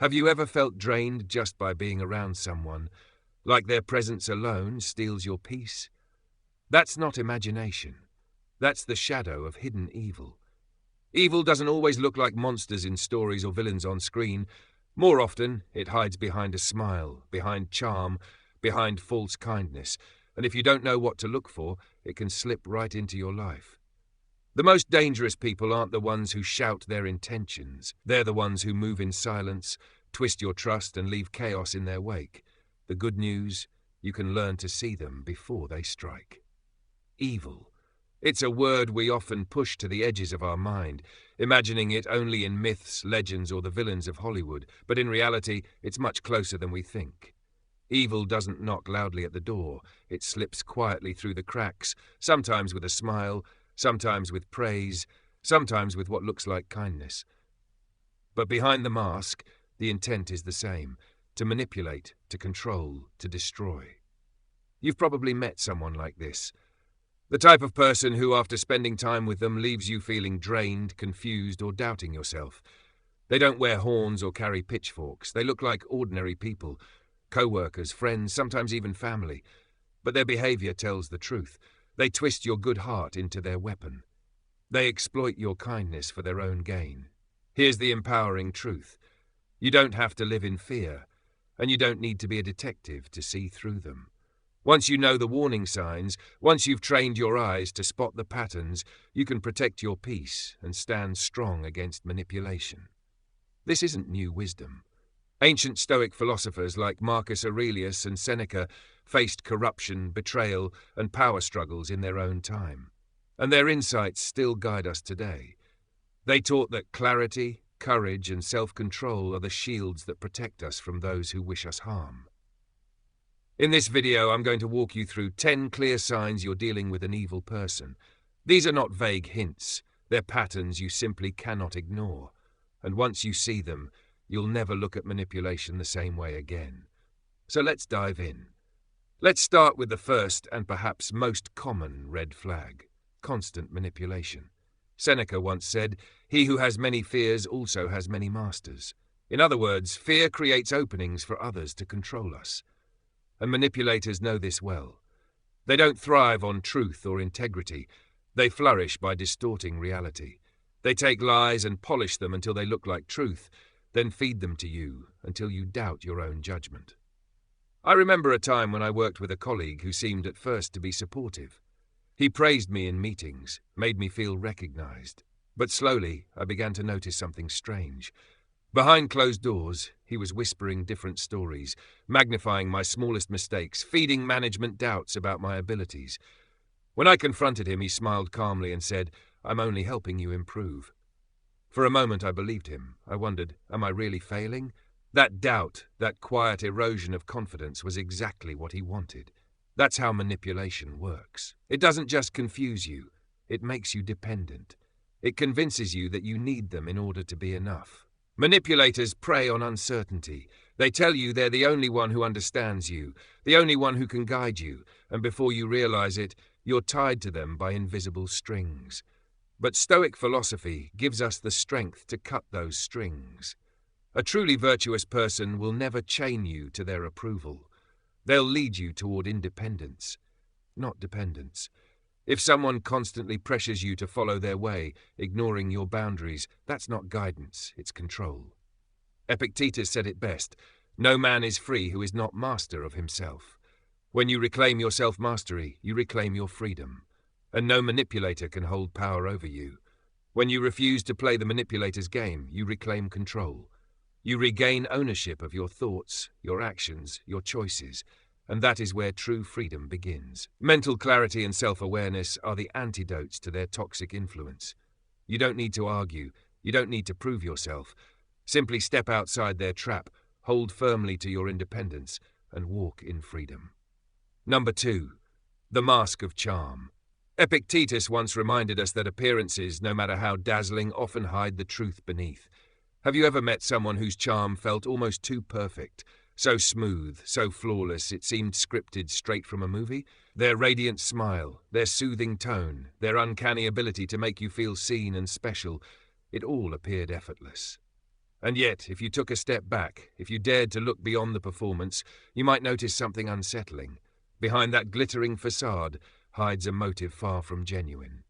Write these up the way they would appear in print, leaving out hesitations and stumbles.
Have you ever felt drained just by being around someone, like their presence alone steals your peace? That's not imagination. That's the shadow of hidden evil. Evil doesn't always look like monsters in stories or villains on screen. More often, it hides behind a smile, behind charm, behind false kindness, and if you don't know what to look for, it can slip right into your life. The most dangerous people aren't the ones who shout their intentions. They're the ones who move in silence, twist your trust, and leave chaos in their wake. The good news, you can learn to see them before they strike. Evil. It's a word we often push to the edges of our mind, imagining it only in myths, legends, or the villains of Hollywood, but in reality, it's much closer than we think. Evil doesn't knock loudly at the door. It slips quietly through the cracks, sometimes with a smile, sometimes with praise, sometimes with what looks like kindness. But behind the mask, the intent is the same: to manipulate, to control, to destroy. You've probably met someone like this. The type of person who, after spending time with them, leaves you feeling drained, confused, or doubting yourself. They don't wear horns or carry pitchforks. They look like ordinary people, co-workers, friends, sometimes even family. But their behavior tells the truth. They twist your good heart into their weapon. They exploit your kindness for their own gain. Here's the empowering truth. You don't have to live in fear, and you don't need to be a detective to see through them. Once you know the warning signs, once you've trained your eyes to spot the patterns, you can protect your peace and stand strong against manipulation. This isn't new wisdom. Ancient Stoic philosophers like Marcus Aurelius and Seneca faced corruption, betrayal, and power struggles in their own time, and their insights still guide us today. They taught that clarity, courage, and self-control are the shields that protect us from those who wish us harm. In this video, I'm going to walk you through 10 clear signs you're dealing with an evil person. These are not vague hints. They're patterns you simply cannot ignore. And once you see them, you'll never look at manipulation the same way again. So let's dive in. Let's start with the first and perhaps most common red flag: constant manipulation. Seneca once said, "He who has many fears also has many masters." In other words, fear creates openings for others to control us. And manipulators know this well. They don't thrive on truth or integrity. They flourish by distorting reality. They take lies and polish them until they look like truth, then feed them to you until you doubt your own judgment. I remember a time when I worked with a colleague who seemed at first to be supportive. He praised me in meetings, made me feel recognized. But slowly, I began to notice something strange. Behind closed doors, he was whispering different stories, magnifying my smallest mistakes, feeding management doubts about my abilities. When I confronted him, he smiled calmly and said, "I'm only helping you improve." For a moment I believed him. I wondered, am I really failing? That doubt, that quiet erosion of confidence was exactly what he wanted. That's how manipulation works. It doesn't just confuse you, it makes you dependent. It convinces you that you need them in order to be enough. Manipulators prey on uncertainty. They tell you they're the only one who understands you, the only one who can guide you, and before you realize it, you're tied to them by invisible strings. But Stoic philosophy gives us the strength to cut those strings. A truly virtuous person will never chain you to their approval. They'll lead you toward independence, not dependence. If someone constantly pressures you to follow their way, ignoring your boundaries, that's not guidance, it's control. Epictetus said it best: "No man is free who is not master of himself." When you reclaim your self-mastery, you reclaim your freedom. And no manipulator can hold power over you. When you refuse to play the manipulator's game, you reclaim control. You regain ownership of your thoughts, your actions, your choices. And that is where true freedom begins. Mental clarity and self-awareness are the antidotes to their toxic influence. You don't need to argue. You don't need to prove yourself. Simply step outside their trap, hold firmly to your independence, and walk in freedom. Number 2. The mask of charm. Epictetus once reminded us that appearances, no matter how dazzling, often hide the truth beneath. Have you ever met someone whose charm felt almost too perfect? So smooth, so flawless, it seemed scripted straight from a movie? Their radiant smile, their soothing tone, their uncanny ability to make you feel seen and special, it all appeared effortless. And yet, if you took a step back, if you dared to look beyond the performance, you might notice something unsettling. Behind that glittering facade hides a motive far from genuine.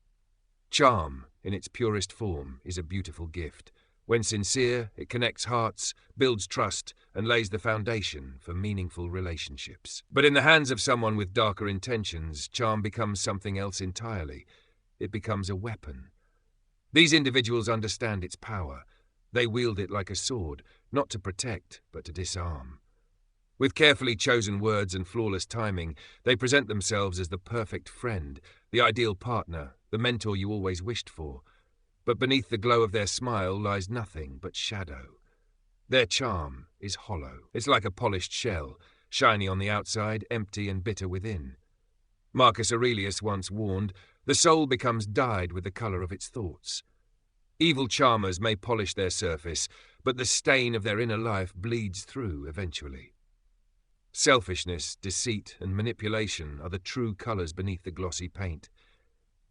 Charm, in its purest form, is a beautiful gift. When sincere, it connects hearts, builds trust, and lays the foundation for meaningful relationships. But in the hands of someone with darker intentions, charm becomes something else entirely. It becomes a weapon. These individuals understand its power. They wield it like a sword, not to protect, but to disarm. With carefully chosen words and flawless timing, they present themselves as the perfect friend, the ideal partner, the mentor you always wished for. But beneath the glow of their smile lies nothing but shadow. Their charm is hollow. It's like a polished shell, shiny on the outside, empty and bitter within. Marcus Aurelius once warned, the soul becomes dyed with the colour of its thoughts. Evil charmers may polish their surface, but the stain of their inner life bleeds through eventually. Selfishness, deceit, and manipulation are the true colours beneath the glossy paint.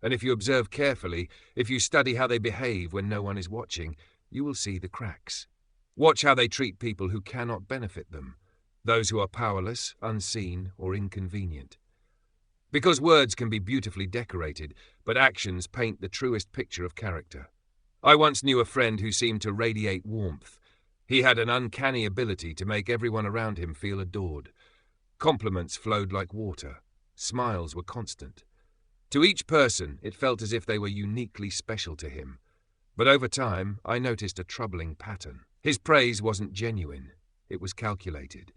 And if you observe carefully, if you study how they behave when no one is watching, you will see the cracks. Watch how they treat people who cannot benefit them, those who are powerless, unseen, or inconvenient. Because words can be beautifully decorated, but actions paint the truest picture of character. I once knew a friend who seemed to radiate warmth. He had an uncanny ability to make everyone around him feel adored. Compliments flowed like water. Smiles were constant. To each person, it felt as if they were uniquely special to him. But over time, I noticed a troubling pattern. His praise wasn't genuine. It was calculated.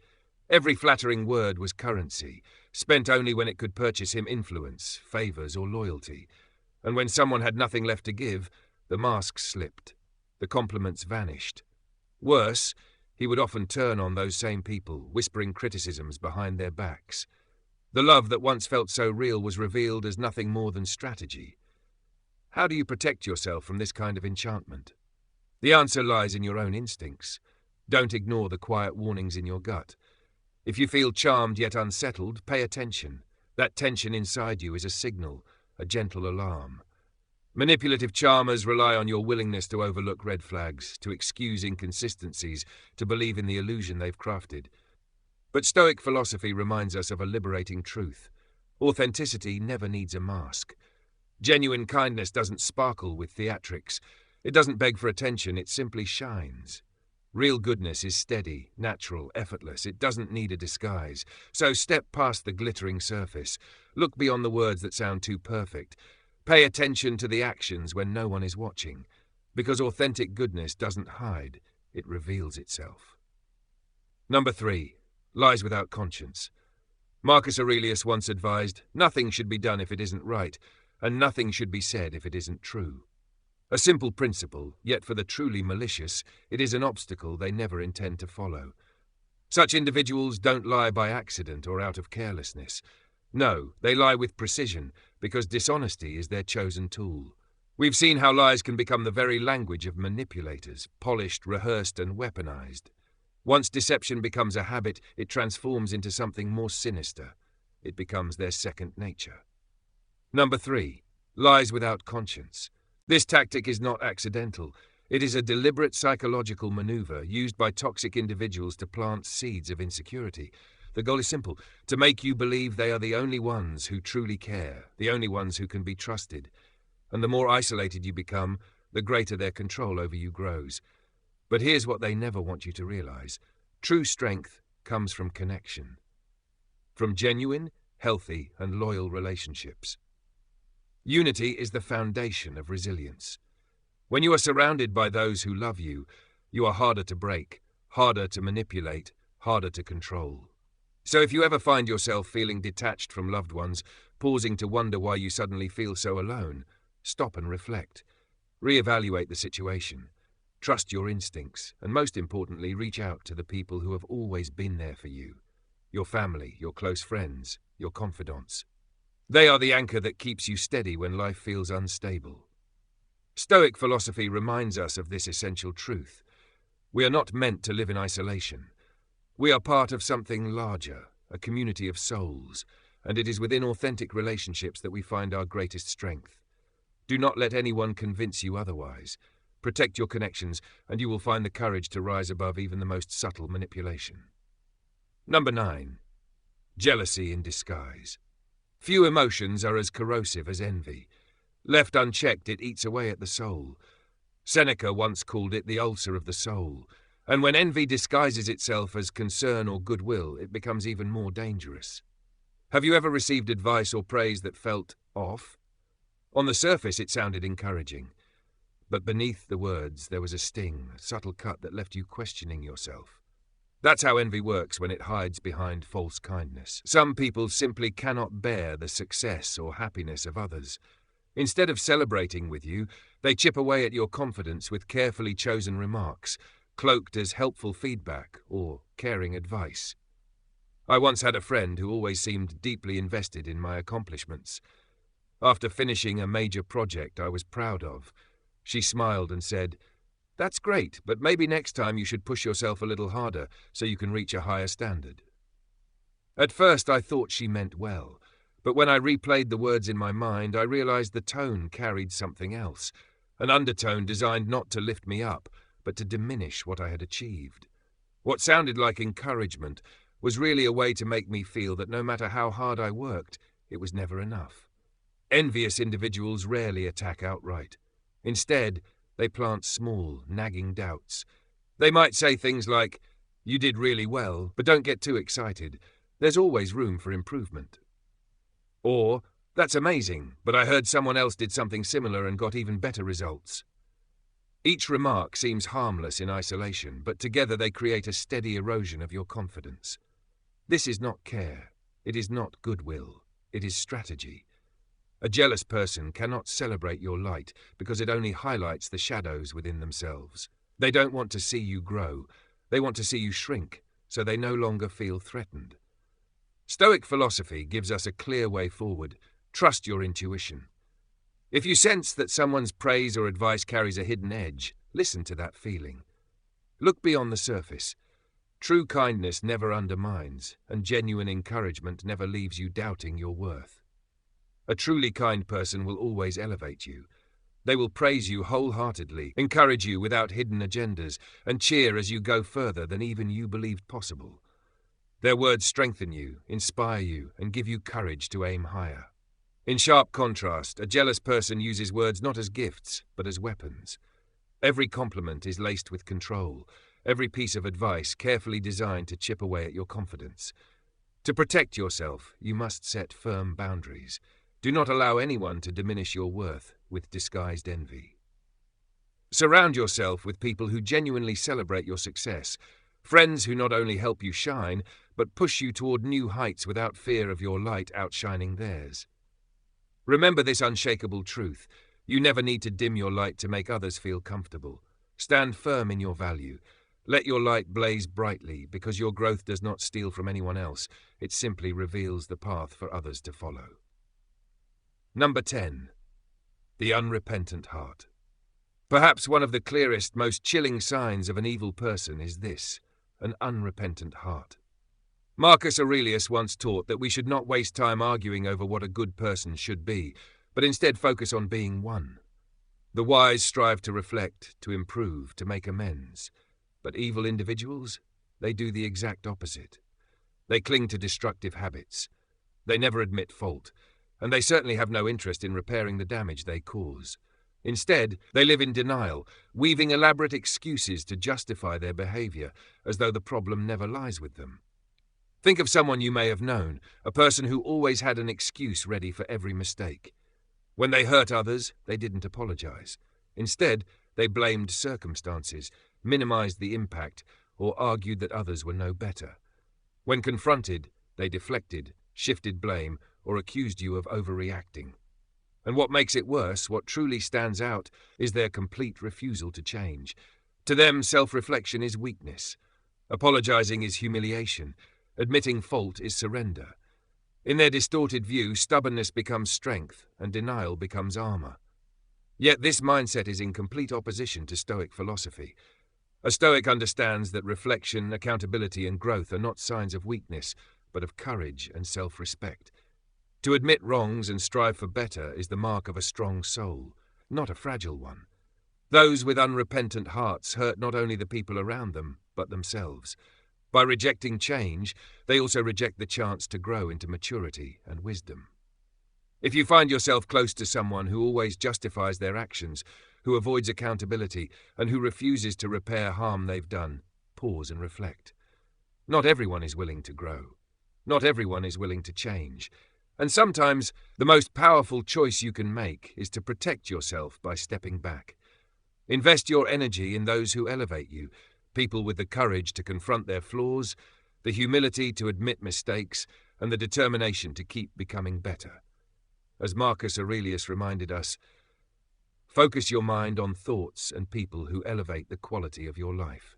Every flattering word was currency, spent only when it could purchase him influence, favours, or loyalty. And when someone had nothing left to give, the mask slipped. The compliments vanished. Worse, he would often turn on those same people, whispering criticisms behind their backs. The love that once felt so real was revealed as nothing more than strategy. How do you protect yourself from this kind of enchantment? The answer lies in your own instincts. Don't ignore the quiet warnings in your gut. If you feel charmed yet unsettled, pay attention. That tension inside you is a signal, a gentle alarm. Manipulative charmers rely on your willingness to overlook red flags, to excuse inconsistencies, to believe in the illusion they've crafted. But Stoic philosophy reminds us of a liberating truth. Authenticity never needs a mask. Genuine kindness doesn't sparkle with theatrics. It doesn't beg for attention, it simply shines. Real goodness is steady, natural, effortless. It doesn't need a disguise. So step past the glittering surface. Look beyond the words that sound too perfect. Pay attention to the actions when no one is watching, because authentic goodness doesn't hide, it reveals itself. Number 3. Lies without conscience. Marcus Aurelius once advised, nothing should be done if it isn't right, and nothing should be said if it isn't true. A simple principle, yet for the truly malicious, it is an obstacle they never intend to follow. Such individuals don't lie by accident or out of carelessness. No, they lie with precision, because dishonesty is their chosen tool. We've seen how lies can become the very language of manipulators, polished, rehearsed, and weaponized. Once deception becomes a habit, it transforms into something more sinister. It becomes their second nature. Number 3. Lies without conscience. This tactic is not accidental. It is a deliberate psychological maneuver used by toxic individuals to plant seeds of insecurity. The goal is simple, to make you believe they are the only ones who truly care, the only ones who can be trusted. And the more isolated you become, the greater their control over you grows. But here's what they never want you to realize. True strength comes from connection. From genuine, healthy, and loyal relationships. Unity is the foundation of resilience. When you are surrounded by those who love you, you are harder to break, harder to manipulate, harder to control. So if you ever find yourself feeling detached from loved ones, pausing to wonder why you suddenly feel so alone, stop and reflect. Reevaluate the situation. Trust your instincts, and most importantly, reach out to the people who have always been there for you. Your family, your close friends, your confidants. They are the anchor that keeps you steady when life feels unstable. Stoic philosophy reminds us of this essential truth. We are not meant to live in isolation. We are part of something larger, a community of souls, and it is within authentic relationships that we find our greatest strength. Do not let anyone convince you otherwise. Protect your connections, and you will find the courage to rise above even the most subtle manipulation. Number 9. Jealousy in disguise. Few emotions are as corrosive as envy. Left unchecked, it eats away at the soul. Seneca once called it the ulcer of the soul, and when envy disguises itself as concern or goodwill, it becomes even more dangerous. Have you ever received advice or praise that felt off? On the surface, it sounded encouraging, but beneath the words there was a sting, a subtle cut that left you questioning yourself. That's how envy works when it hides behind false kindness. Some people simply cannot bear the success or happiness of others. Instead of celebrating with you, they chip away at your confidence with carefully chosen remarks, cloaked as helpful feedback or caring advice. I once had a friend who always seemed deeply invested in my accomplishments. After finishing a major project I was proud of, she smiled and said, "That's great, but maybe next time you should push yourself a little harder so you can reach a higher standard." At first I thought she meant well, but when I replayed the words in my mind, I realized the tone carried something else, an undertone designed not to lift me up, but to diminish what I had achieved. What sounded like encouragement was really a way to make me feel that no matter how hard I worked, it was never enough. Envious individuals rarely attack outright. Instead, they plant small, nagging doubts. They might say things like, "You did really well, but don't get too excited. There's always room for improvement." Or, "That's amazing, but I heard someone else did something similar and got even better results." Each remark seems harmless in isolation, but together they create a steady erosion of your confidence. This is not care. It is not goodwill. It is strategy. A jealous person cannot celebrate your light because it only highlights the shadows within themselves. They don't want to see you grow. They want to see you shrink, so they no longer feel threatened. Stoic philosophy gives us a clear way forward. Trust your intuition. If you sense that someone's praise or advice carries a hidden edge, listen to that feeling. Look beyond the surface. True kindness never undermines, and genuine encouragement never leaves you doubting your worth. A truly kind person will always elevate you. They will praise you wholeheartedly, encourage you without hidden agendas, and cheer as you go further than even you believed possible. Their words strengthen you, inspire you, and give you courage to aim higher. In sharp contrast, a jealous person uses words not as gifts, but as weapons. Every compliment is laced with control, every piece of advice carefully designed to chip away at your confidence. To protect yourself, you must set firm boundaries. Do not allow anyone to diminish your worth with disguised envy. Surround yourself with people who genuinely celebrate your success, friends who not only help you shine, but push you toward new heights without fear of your light outshining theirs. Remember this unshakable truth. You never need to dim your light to make others feel comfortable. Stand firm in your value. Let your light blaze brightly, because your growth does not steal from anyone else. It simply reveals the path for others to follow. Number 10. The unrepentant heart. Perhaps one of the clearest, most chilling signs of an evil person is this: an unrepentant heart. Marcus Aurelius once taught that we should not waste time arguing over what a good person should be, but instead focus on being one. The wise strive to reflect, to improve, to make amends. But evil individuals, they do the exact opposite. They cling to destructive habits. They never admit fault, and they certainly have no interest in repairing the damage they cause. Instead, they live in denial, weaving elaborate excuses to justify their behavior, as though the problem never lies with them. Think of someone you may have known, a person who always had an excuse ready for every mistake. When they hurt others, they didn't apologize. Instead, they blamed circumstances, minimized the impact, or argued that others were no better. When confronted, they deflected, shifted blame, or accused you of overreacting. And what makes it worse, what truly stands out, is their complete refusal to change. To them, self-reflection is weakness. Apologizing is humiliation. Admitting fault is surrender. In their distorted view, stubbornness becomes strength, and denial becomes armor. Yet this mindset is in complete opposition to Stoic philosophy. A Stoic understands that reflection, accountability, and growth are not signs of weakness, but of courage and self-respect. To admit wrongs and strive for better is the mark of a strong soul, not a fragile one. Those with unrepentant hearts hurt not only the people around them, but themselves. By rejecting change, they also reject the chance to grow into maturity and wisdom. If you find yourself close to someone who always justifies their actions, who avoids accountability, and who refuses to repair harm they've done, pause and reflect. Not everyone is willing to grow. Not everyone is willing to change. And sometimes the most powerful choice you can make is to protect yourself by stepping back. Invest your energy in those who elevate you, people with the courage to confront their flaws, the humility to admit mistakes, and the determination to keep becoming better. As Marcus Aurelius reminded us, focus your mind on thoughts and people who elevate the quality of your life.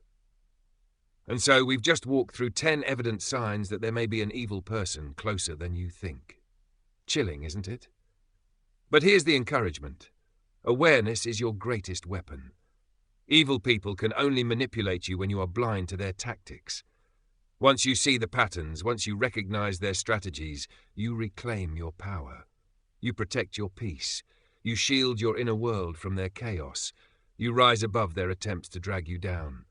And so we've just walked through 10 evident signs that there may be an evil person closer than you think. Chilling, isn't it? But here's the encouragement. Awareness is your greatest weapon. Evil people can only manipulate you when you are blind to their tactics. Once you see the patterns, once you recognize their strategies, you reclaim your power. You protect your peace. You shield your inner world from their chaos. You rise above their attempts to drag you down.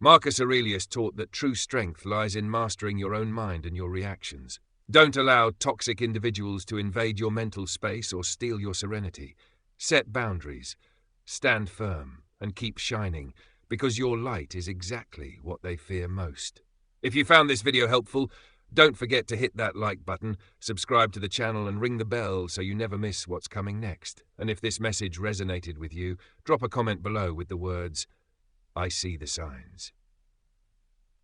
Marcus Aurelius taught that true strength lies in mastering your own mind and your reactions. Don't allow toxic individuals to invade your mental space or steal your serenity. Set boundaries, stand firm, and keep shining, because your light is exactly what they fear most. If you found this video helpful, don't forget to hit that like button, subscribe to the channel and ring the bell so you never miss what's coming next. And if this message resonated with you, drop a comment below with the words, "I see the signs."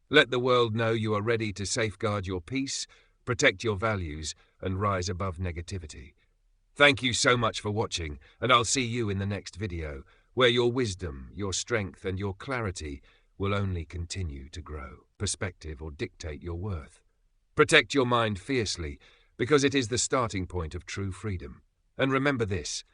Let the world know you are ready to safeguard your peace, protect your values, and rise above negativity. Thank you so much for watching, and I'll see you in the next video, where your wisdom, your strength, and your clarity will only continue to grow, perspective, or dictate your worth. Protect your mind fiercely, because it is the starting point of true freedom. And remember this,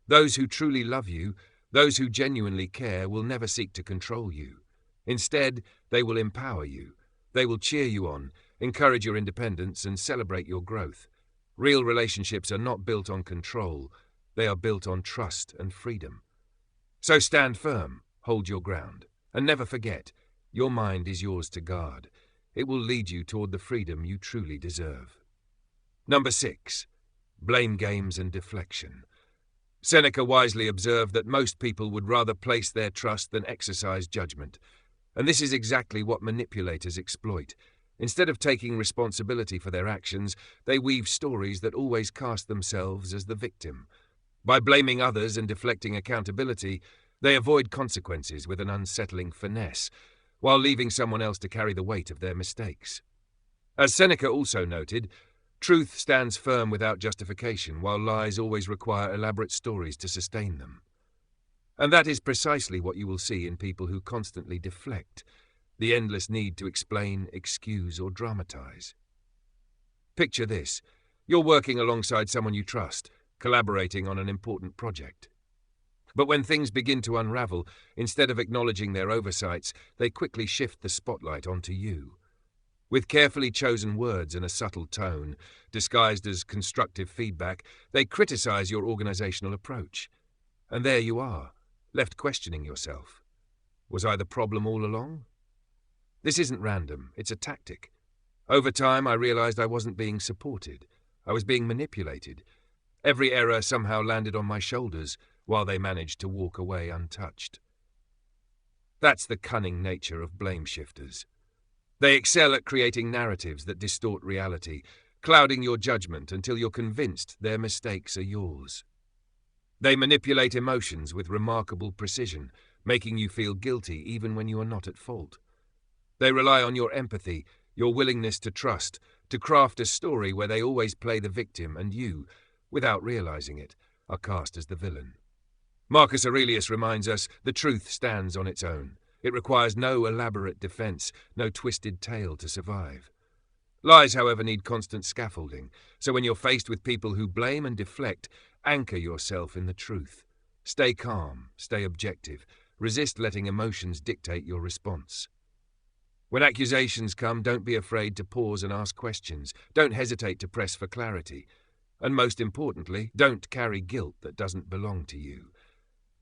those who truly love you, those who genuinely care, will never seek to control you. Instead, they will empower you. They will cheer you on, encourage your independence, and celebrate your growth. Real relationships are not built on control, they are built on trust and freedom. So stand firm, hold your ground, and never forget, your mind is yours to guard. It will lead you toward the freedom you truly deserve. Number 6. Blame games and deflection. Seneca wisely observed that most people would rather place their trust than exercise judgment. And this is exactly what manipulators exploit. Instead of taking responsibility for their actions, they weave stories that always cast themselves as the victim. By blaming others and deflecting accountability, they avoid consequences with an unsettling finesse, while leaving someone else to carry the weight of their mistakes. As Seneca also noted, truth stands firm without justification, while lies always require elaborate stories to sustain them. And that is precisely what you will see in people who constantly deflect, the endless need to explain, excuse, or dramatize. Picture this. You're working alongside someone you trust, collaborating on an important project. But when things begin to unravel, instead of acknowledging their oversights, they quickly shift the spotlight onto you. With carefully chosen words and a subtle tone, disguised as constructive feedback, they criticize your organizational approach. And there you are, left questioning yourself. Was I the problem all along? This isn't random, it's a tactic. Over time, I realized I wasn't being supported. I was being manipulated. Every error somehow landed on my shoulders, while they managed to walk away untouched. That's the cunning nature of blame shifters. They excel at creating narratives that distort reality, clouding your judgment until you're convinced their mistakes are yours. They manipulate emotions with remarkable precision, making you feel guilty even when you are not at fault. They rely on your empathy, your willingness to trust, to craft a story where they always play the victim and you, without realizing it, are cast as the villain. Marcus Aurelius reminds us the truth stands on its own. It requires no elaborate defense, no twisted tale to survive. Lies, however, need constant scaffolding, so when you're faced with people who blame and deflect, anchor yourself in the truth. Stay calm, stay objective, resist letting emotions dictate your response. When accusations come, don't be afraid to pause and ask questions. Don't hesitate to press for clarity. And most importantly, don't carry guilt that doesn't belong to you.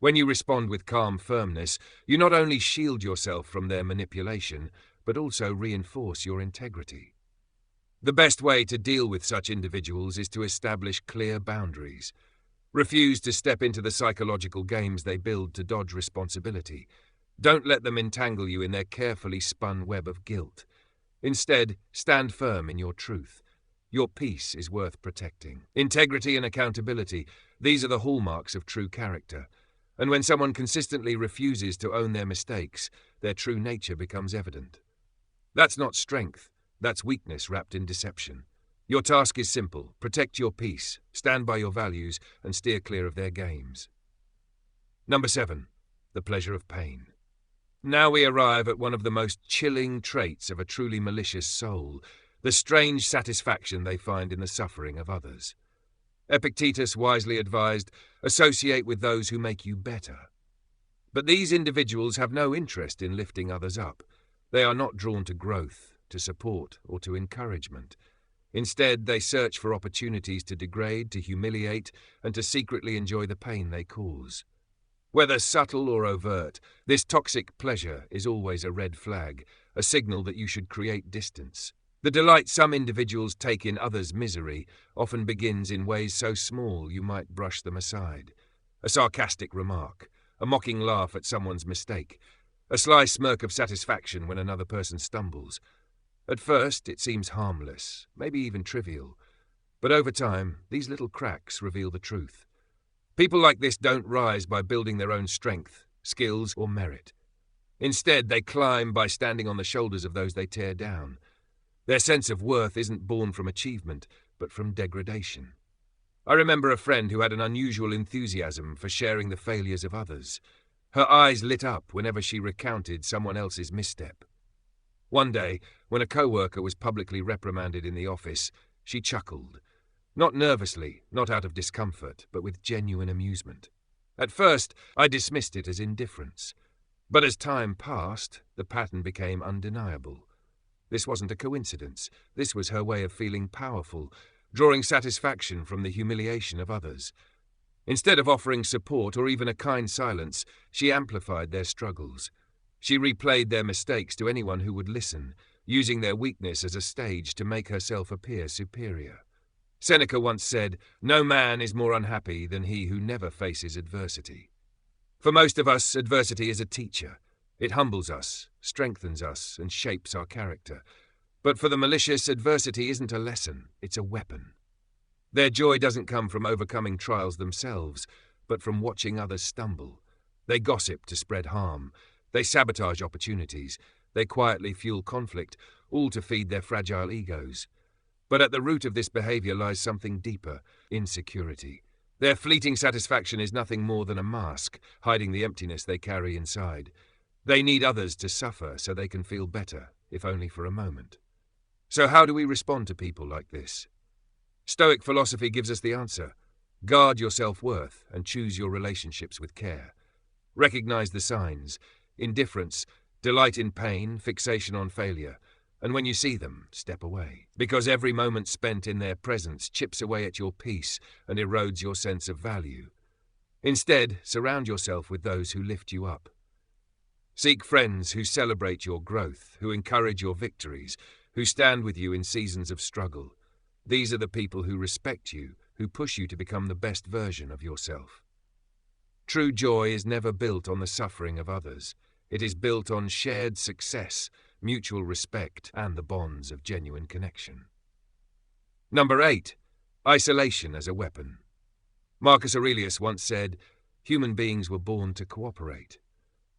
When you respond with calm firmness, you not only shield yourself from their manipulation, but also reinforce your integrity. The best way to deal with such individuals is to establish clear boundaries. Refuse to step into the psychological games they build to dodge responsibility. Don't let them entangle you in their carefully spun web of guilt. Instead, stand firm in your truth. Your peace is worth protecting. Integrity and accountability, these are the hallmarks of true character. And when someone consistently refuses to own their mistakes, their true nature becomes evident. That's not strength, that's weakness wrapped in deception. Your task is simple: protect your peace, stand by your values, and steer clear of their games. Number 7. The pleasure of pain. Now we arrive at one of the most chilling traits of a truly malicious soul, the strange satisfaction they find in the suffering of others. Epictetus wisely advised, associate with those who make you better. But these individuals have no interest in lifting others up. They are not drawn to growth, to support, or to encouragement. Instead, they search for opportunities to degrade, to humiliate, and to secretly enjoy the pain they cause. Whether subtle or overt, this toxic pleasure is always a red flag, a signal that you should create distance. The delight some individuals take in others' misery often begins in ways so small you might brush them aside. A sarcastic remark, a mocking laugh at someone's mistake, a sly smirk of satisfaction when another person stumbles. At first, it seems harmless, maybe even trivial. But over time, these little cracks reveal the truth. People like this don't rise by building their own strength, skills, or merit. Instead, they climb by standing on the shoulders of those they tear down. Their sense of worth isn't born from achievement, but from degradation. I remember a friend who had an unusual enthusiasm for sharing the failures of others. Her eyes lit up whenever she recounted someone else's misstep. One day, when a co-worker was publicly reprimanded in the office, she chuckled. Not nervously, not out of discomfort, but with genuine amusement. At first, I dismissed it as indifference. But as time passed, the pattern became undeniable. This wasn't a coincidence. This was her way of feeling powerful, drawing satisfaction from the humiliation of others. Instead of offering support or even a kind silence, she amplified their struggles. She replayed their mistakes to anyone who would listen, using their weakness as a stage to make herself appear superior. Seneca once said, "No man is more unhappy than he who never faces adversity." For most of us, adversity is a teacher. It humbles us, strengthens us, and shapes our character. But for the malicious, adversity isn't a lesson, it's a weapon. Their joy doesn't come from overcoming trials themselves, but from watching others stumble. They gossip to spread harm. They sabotage opportunities. They quietly fuel conflict, all to feed their fragile egos. But at the root of this behavior lies something deeper: insecurity. Their fleeting satisfaction is nothing more than a mask, hiding the emptiness they carry inside. They need others to suffer so they can feel better, if only for a moment. So how do we respond to people like this? Stoic philosophy gives us the answer. Guard your self-worth and choose your relationships with care. Recognize the signs: indifference, delight in pain, fixation on failure. And when you see them, step away. Because every moment spent in their presence chips away at your peace and erodes your sense of value. Instead, surround yourself with those who lift you up. Seek friends who celebrate your growth, who encourage your victories, who stand with you in seasons of struggle. These are the people who respect you, who push you to become the best version of yourself. True joy is never built on the suffering of others. It is built on shared success, mutual respect, and the bonds of genuine connection. Number 8. Isolation as a weapon. Marcus Aurelius once said, "Human beings were born to cooperate."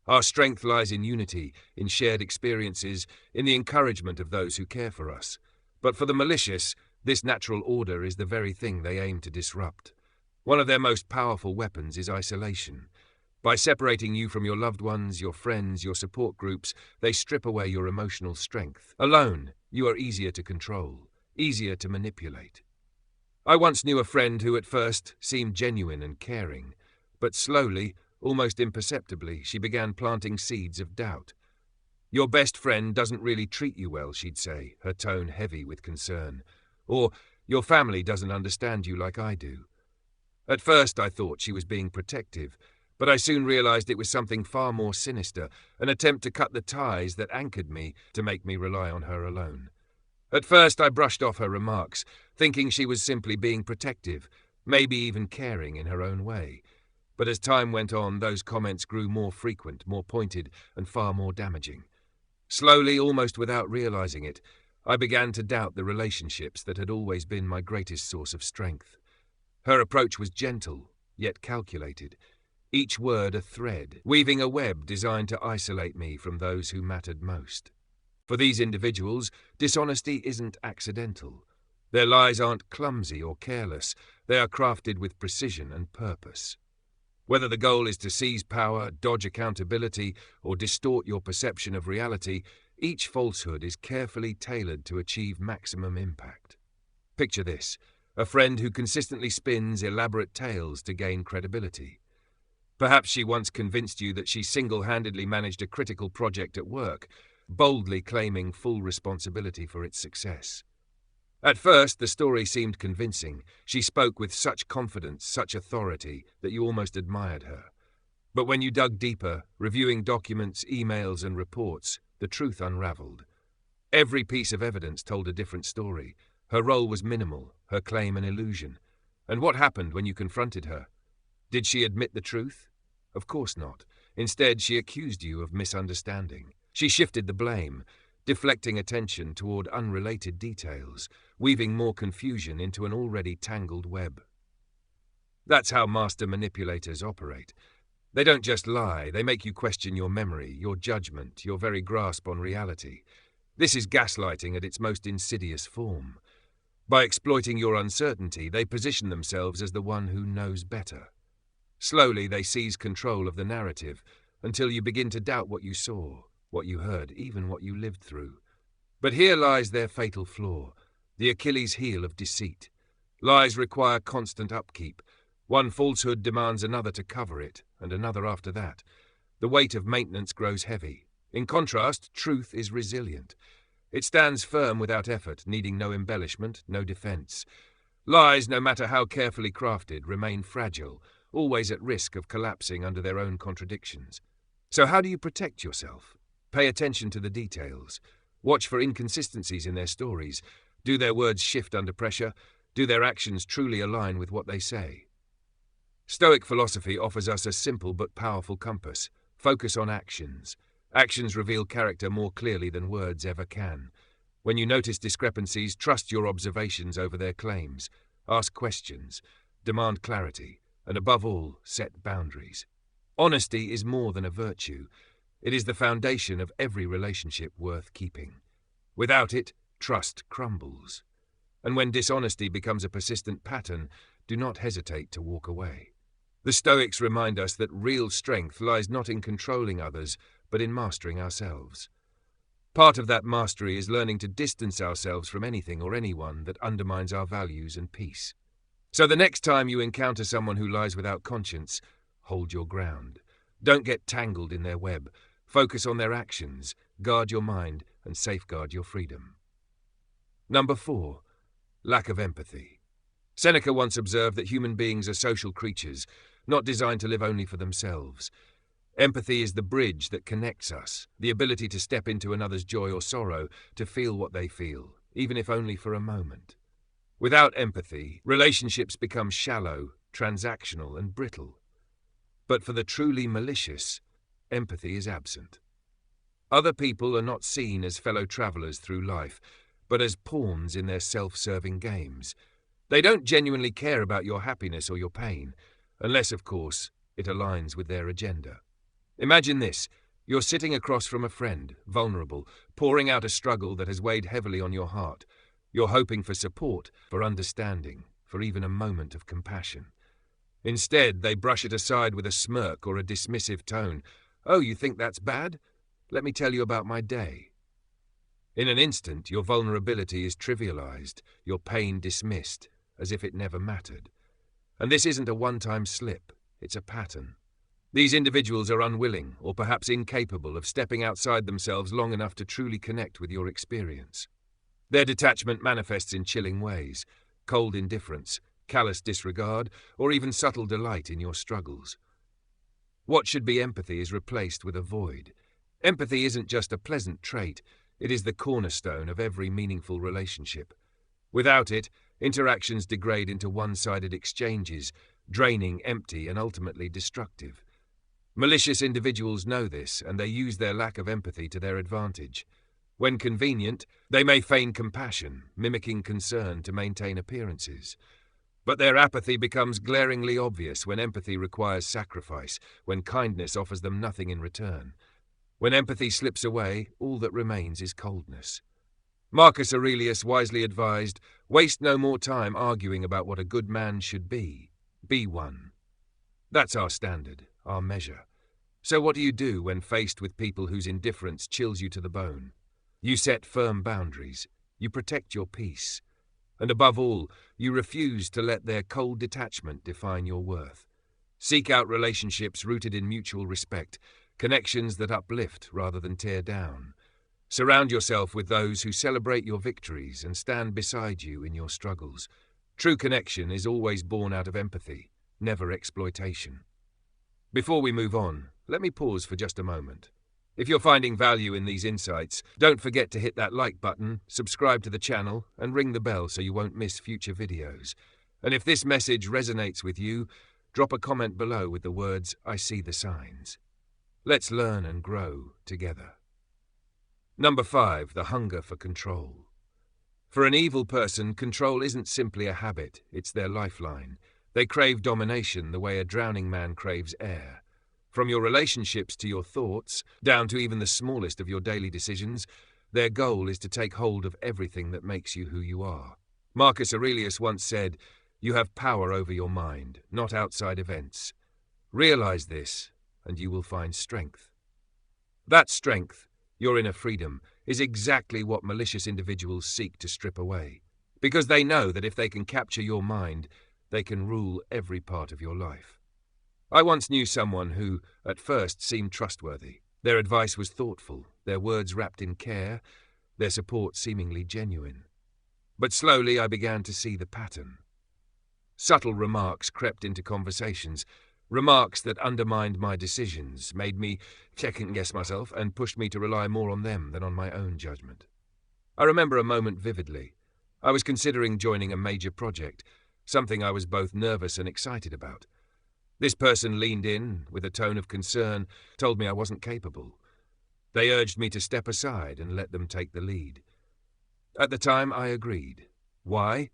Our strength lies in unity, in shared experiences, in the encouragement of those who care for us. But for the malicious, this natural order is the very thing they aim to disrupt. One of their most powerful weapons is isolation. By separating you from your loved ones, your friends, your support groups, they strip away your emotional strength. Alone, you are easier to control, easier to manipulate. I once knew a friend who at first seemed genuine and caring, but slowly, almost imperceptibly, she began planting seeds of doubt. "Your best friend doesn't really treat you well," she'd say, her tone heavy with concern. Or, "Your family doesn't understand you like I do." At first I thought she was being protective, But I soon realized it was something far more sinister, an attempt to cut the ties that anchored me to make me rely on her alone. At first I brushed off her remarks, thinking she was simply being protective, maybe even caring in her own way. But as time went on, those comments grew more frequent, more pointed, and far more damaging. Slowly, almost without realizing it, I began to doubt the relationships that had always been my greatest source of strength. Her approach was gentle, yet calculated, each word a thread, weaving a web designed to isolate me from those who mattered most. For these individuals, dishonesty isn't accidental. Their lies aren't clumsy or careless, they are crafted with precision and purpose. Whether the goal is to seize power, dodge accountability, or distort your perception of reality, each falsehood is carefully tailored to achieve maximum impact. Picture this: a friend who consistently spins elaborate tales to gain credibility. Perhaps she once convinced you that she single-handedly managed a critical project at work, boldly claiming full responsibility for its success. At first, the story seemed convincing. She spoke with such confidence, such authority, that you almost admired her. But when you dug deeper, reviewing documents, emails, and reports, the truth unraveled. Every piece of evidence told a different story. Her role was minimal, her claim an illusion. And what happened when you confronted her? Did she admit the truth? Of course not. Instead, she accused you of misunderstanding. She shifted the blame, deflecting attention toward unrelated details, weaving more confusion into an already tangled web. That's how master manipulators operate. They don't just lie, they make you question your memory, your judgment, your very grasp on reality. This is gaslighting at its most insidious form. By exploiting your uncertainty, they position themselves as the one who knows better. Slowly, they seize control of the narrative, until you begin to doubt what you saw, what you heard, even what you lived through. But here lies their fatal flaw, the Achilles heel of deceit. Lies require constant upkeep. One falsehood demands another to cover it, and another after that. The weight of maintenance grows heavy. In contrast, truth is resilient. It stands firm without effort, needing no embellishment, no defense. Lies, no matter how carefully crafted, remain fragile, always at risk of collapsing under their own contradictions. So how do you protect yourself? Pay attention to the details. Watch for inconsistencies in their stories. Do their words shift under pressure? Do their actions truly align with what they say? Stoic philosophy offers us a simple but powerful compass. Focus on actions. Actions reveal character more clearly than words ever can. When you notice discrepancies, trust your observations over their claims. Ask questions. Demand clarity. And above all, set boundaries. Honesty is more than a virtue. It is the foundation of every relationship worth keeping. Without it, trust crumbles. And when dishonesty becomes a persistent pattern, do not hesitate to walk away. The Stoics remind us that real strength lies not in controlling others, but in mastering ourselves. Part of that mastery is learning to distance ourselves from anything or anyone that undermines our values and peace. So the next time you encounter someone who lies without conscience, hold your ground. Don't get tangled in their web. Focus on their actions, guard your mind, and safeguard your freedom. Number 4. Lack of empathy. Seneca once observed that human beings are social creatures, not designed to live only for themselves. Empathy is the bridge that connects us, the ability to step into another's joy or sorrow, to feel what they feel, even if only for a moment. Without empathy, relationships become shallow, transactional, and brittle. But for the truly malicious, empathy is absent. Other people are not seen as fellow travelers through life, but as pawns in their self-serving games. They don't genuinely care about your happiness or your pain, unless, of course, it aligns with their agenda. Imagine this: you're sitting across from a friend, vulnerable, pouring out a struggle that has weighed heavily on your heart. You're hoping for support, for understanding, for even a moment of compassion. Instead, they brush it aside with a smirk or a dismissive tone. "Oh, you think that's bad? Let me tell you about my day." In an instant, your vulnerability is trivialized, your pain dismissed, as if it never mattered. And this isn't a one-time slip, it's a pattern. These individuals are unwilling, or perhaps incapable, of stepping outside themselves long enough to truly connect with your experience. Their detachment manifests in chilling ways: cold indifference, callous disregard, or even subtle delight in your struggles. What should be empathy is replaced with a void. Empathy isn't just a pleasant trait, it is the cornerstone of every meaningful relationship. Without it, interactions degrade into one-sided exchanges, draining, empty, and ultimately destructive. Malicious individuals know this, and they use their lack of empathy to their advantage. When convenient, they may feign compassion, mimicking concern to maintain appearances. But their apathy becomes glaringly obvious when empathy requires sacrifice, when kindness offers them nothing in return. When empathy slips away, all that remains is coldness. Marcus Aurelius wisely advised, "Waste no more time arguing about what a good man should be. Be one." That's our standard, our measure. So what do you do when faced with people whose indifference chills you to the bone? You set firm boundaries. You protect your peace. And above all, you refuse to let their cold detachment define your worth. Seek out relationships rooted in mutual respect, connections that uplift rather than tear down. Surround yourself with those who celebrate your victories and stand beside you in your struggles. True connection is always born out of empathy, never exploitation. Before we move on, let me pause for just a moment. If you're finding value in these insights, don't forget to hit that like button, subscribe to the channel, and ring the bell so you won't miss future videos. And if this message resonates with you, drop a comment below with the words, "I see the signs." Let's learn and grow together. Number 5, the hunger for control. For an evil person, control isn't simply a habit, it's their lifeline. They crave domination the way a drowning man craves air. From your relationships to your thoughts, down to even the smallest of your daily decisions, their goal is to take hold of everything that makes you who you are. Marcus Aurelius once said, "You have power over your mind, not outside events." Realize this, and you will find strength. That strength, your inner freedom, is exactly what malicious individuals seek to strip away. Because they know that if they can capture your mind, they can rule every part of your life. I once knew someone who, at first, seemed trustworthy. Their advice was thoughtful, their words wrapped in care, their support seemingly genuine. But slowly I began to see the pattern. Subtle remarks crept into conversations, remarks that undermined my decisions, made me second-guess myself, and pushed me to rely more on them than on my own judgment. I remember a moment vividly. I was considering joining a major project, something I was both nervous and excited about. This person leaned in, with a tone of concern, told me I wasn't capable. They urged me to step aside and let them take the lead. At the time, I agreed. Why?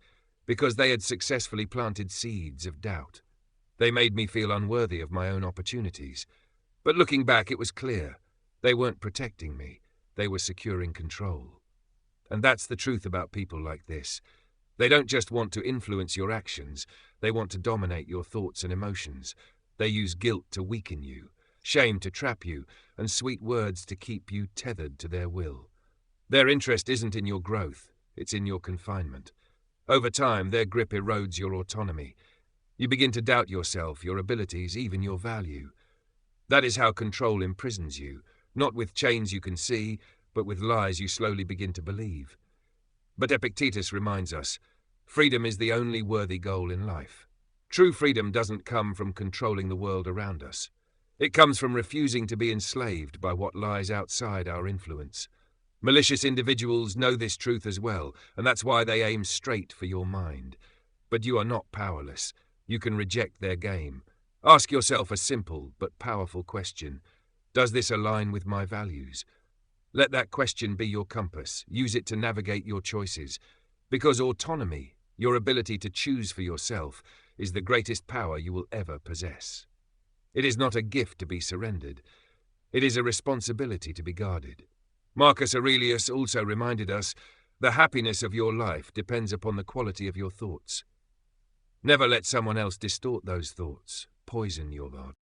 Because they had successfully planted seeds of doubt. They made me feel unworthy of my own opportunities. But looking back, it was clear. They weren't protecting me. They were securing control. And that's the truth about people like this. They don't just want to influence your actions, they want to dominate your thoughts and emotions. They use guilt to weaken you, shame to trap you, and sweet words to keep you tethered to their will. Their interest isn't in your growth, it's in your confinement. Over time, their grip erodes your autonomy. You begin to doubt yourself, your abilities, even your value. That is how control imprisons you, not with chains you can see, but with lies you slowly begin to believe. But Epictetus reminds us, freedom is the only worthy goal in life. True freedom doesn't come from controlling the world around us. It comes from refusing to be enslaved by what lies outside our influence. Malicious individuals know this truth as well, and that's why they aim straight for your mind. But you are not powerless. You can reject their game. Ask yourself a simple but powerful question. Does this align with my values? Let that question be your compass. Use it to navigate your choices. Because autonomy, your ability to choose for yourself, is the greatest power you will ever possess. It is not a gift to be surrendered. It is a responsibility to be guarded. Marcus Aurelius also reminded us, the happiness of your life depends upon the quality of your thoughts. Never let someone else distort those thoughts, poison your life.